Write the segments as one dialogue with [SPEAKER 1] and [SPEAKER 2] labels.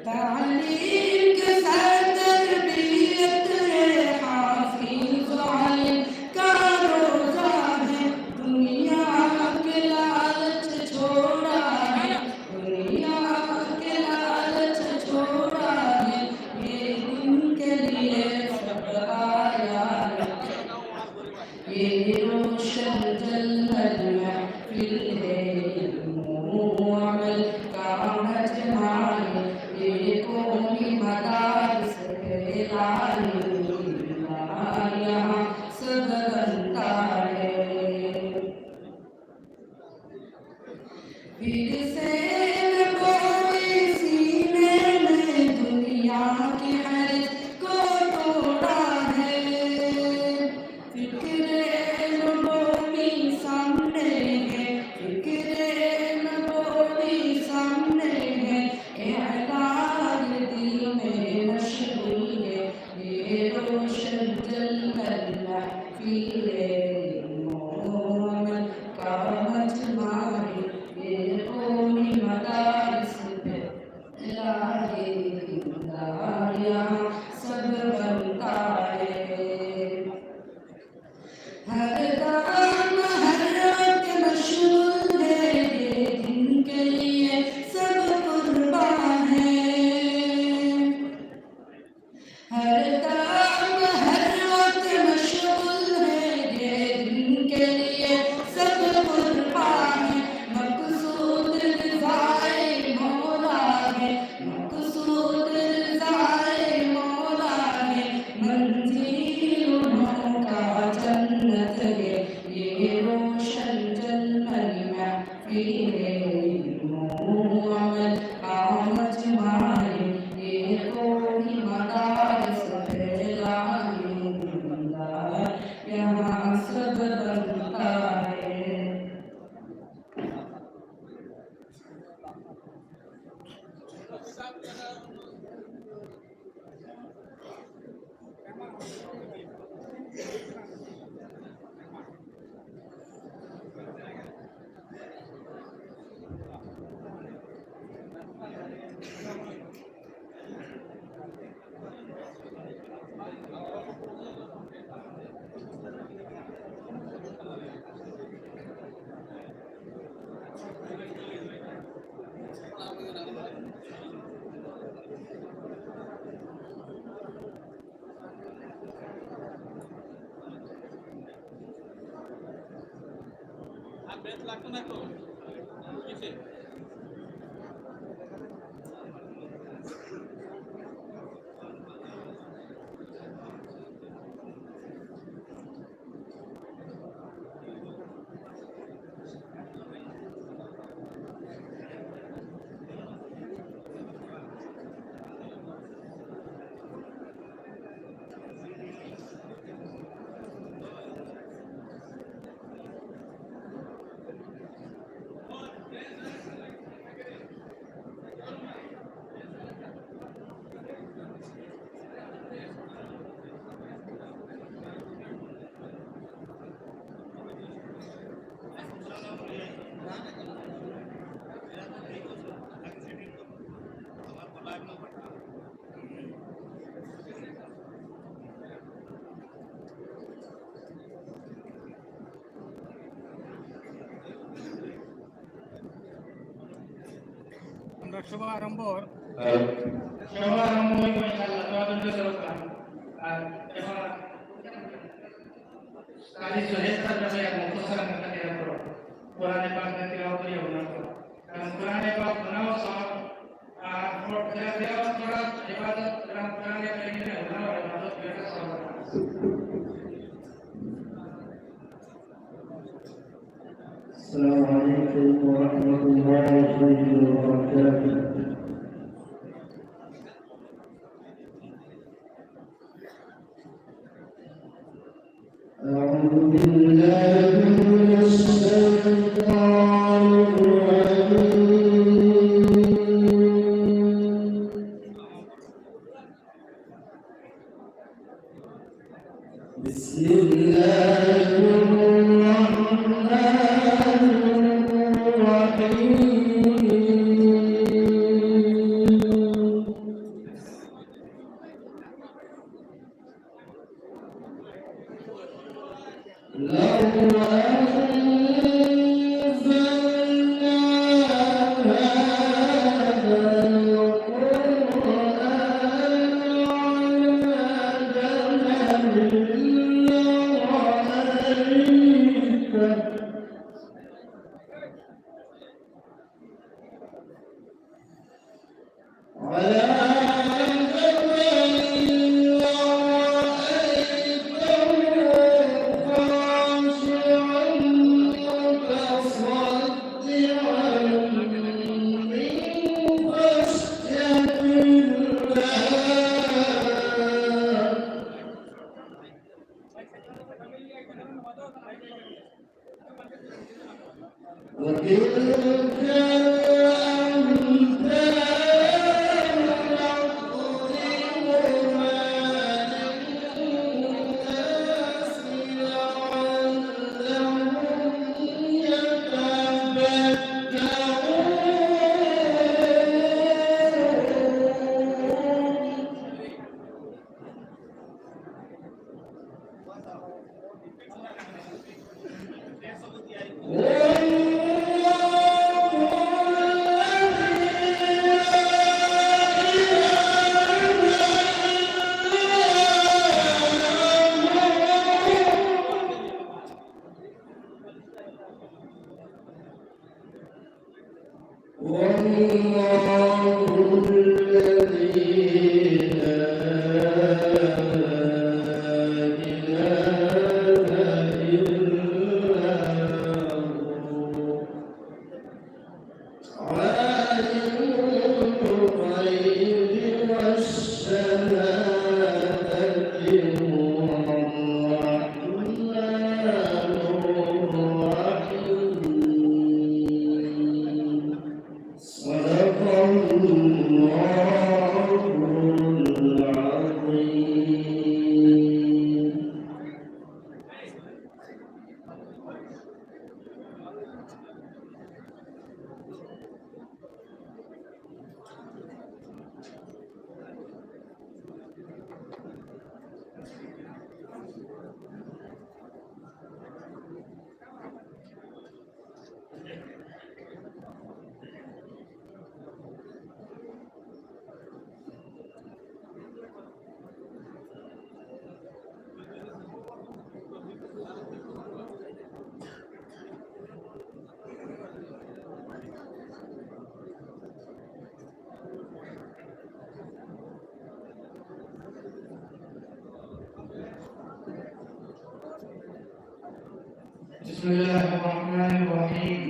[SPEAKER 1] تعالي শুভারম্ভ
[SPEAKER 2] ইনশাআল্লাহ তোমাদের ব্যবস্থা আর এখন কাজী সোহেল স্যার ভাই মুখতাসার মুখতাসার করো কোরআনে পাক में तिलावत करिए होना कारण कुरान पाक बनाओ सवाब और तेरा थोड़ा इबादत कुरान करीम में होना और इबादत बेटा सवाब
[SPEAKER 3] السلام عليكم ورحمة الله وبركاته. أعوذ بالله من الشيطان الرجيم. بسم الله
[SPEAKER 2] بسم الله الرحمن الرحيم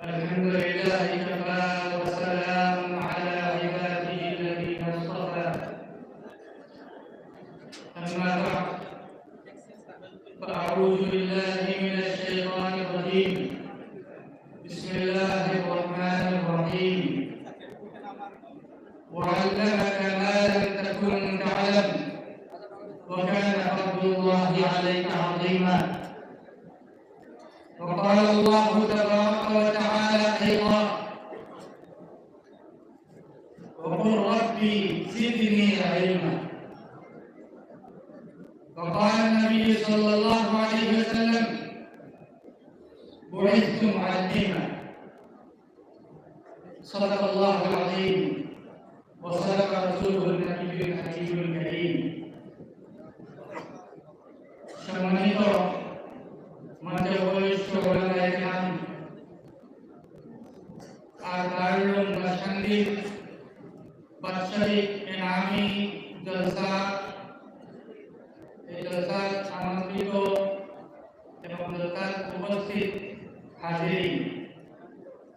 [SPEAKER 2] الحمد لله كفى وسلام على عباده الذين اصطفى أما بعد فأعوذ بالله من الشيطان الرجيم بسم الله الرحمن الرحيم وعلمك ما لم تكن تعلم وكان فضل الله عليك عظيما وقال الله تبارك وتعالى أيضا وقل ربي زدني علما وقال النبي صلى الله عليه وسلم بعثت معلما صدق الله العظيم وصدق رسوله النبي الحكيم الكريم সম্মানিত মঞ্চে উপবিষ্ট ওলামায়ে কেরাম আর দারুল বাসন্দি বাৎসরিক ইনামি জলসা এই জলসার আমন্ত্রিত এবং জলসার উপস্থিত হাজিরিন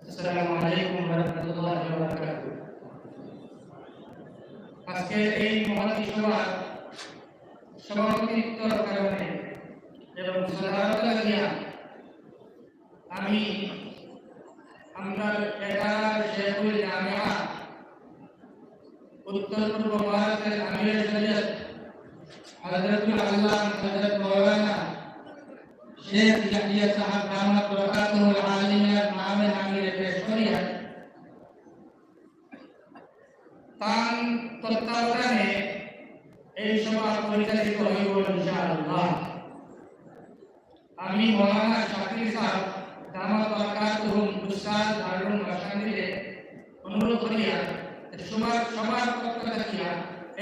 [SPEAKER 2] আসসালামু আলাইকুম ওয়া রাহমাতুল্লাহি ওয়া বারাকাতুহু। আজকে এই মহতী সভার সভাপতিত্বর কারণে এবং সাধারণতা দিয়া আমি আমরা এলাকার শেখুল জামিয়া উত্তর পূর্ব ভারতের আমির শরীয়ত হযরতুল আল্লামা হযরত মাওলানা শেখ ইয়াহিয়া সাহেব দামাত বরকাতুহুল আলিয়া মাহমুদ আমির শরীয়ত তার তত্ত্বাবধানে এই সভা পরিচালিত হইব ইনশাআল্লাহ। আমি মাওলানা শাকির সাহেব দামাত বরকাতুহুল উস্তাদ দারুল বাসন্দিকে অনুরোধ করিয়া সবার পক্ষ থেকে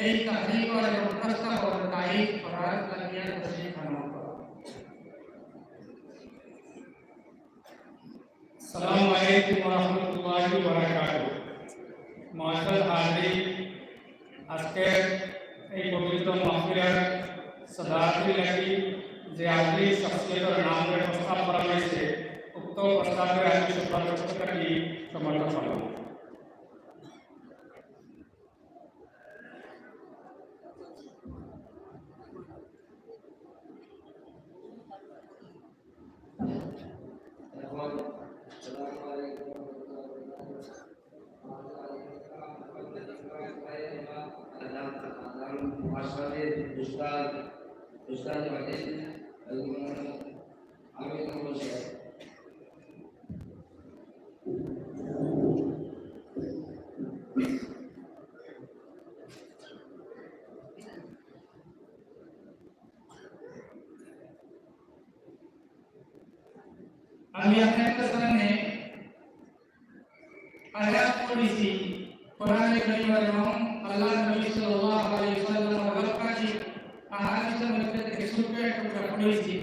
[SPEAKER 2] এই তাহরিক এবং প্রস্তাবনা তাইদ করার লাগিয়া তশরিফ আনা করা।
[SPEAKER 1] আসসালামু আলাইকুম ওয়া রাহমাতুল্লাহি ওয়া বারাকাতুহু। মুআজ্জাজ হাজিরিন, আজকে এই পবিত্র মাহফিলের সদারতি লাগি যে আজলি শখসিয়তের নামে প্রস্তাব করা হয়েছে, উক্ত প্রস্তাবের আমি সর্বপ্রথমে সমর্থন করলাম।
[SPEAKER 3] Ustaz Wadid Amin Malaysia.
[SPEAKER 2] আমি আপনাদের সামনে আয়াত পড়েছি কোরআনে কারীম এবং আল্লাহ নবী সাল্লাল্লাহু আলাইহি ওয়াসাল্লামের বরকতি আহাদিসের মধ্যে থেকে ছোট্ট একটা পড়েছি।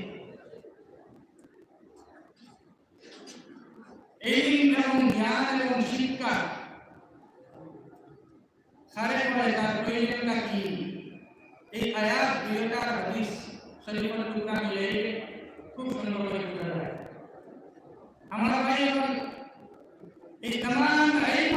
[SPEAKER 2] এই এবং জ্ঞান এবং শিক্ষা সারে পড়ে তার প্রয়োজনটা কি, এই আয়াত দুইটা হাদিস শরীফের টুকরা মিলে খুব সুন্দর করে বুঝা যায়। हमारा भाई और इस तमाम इल्म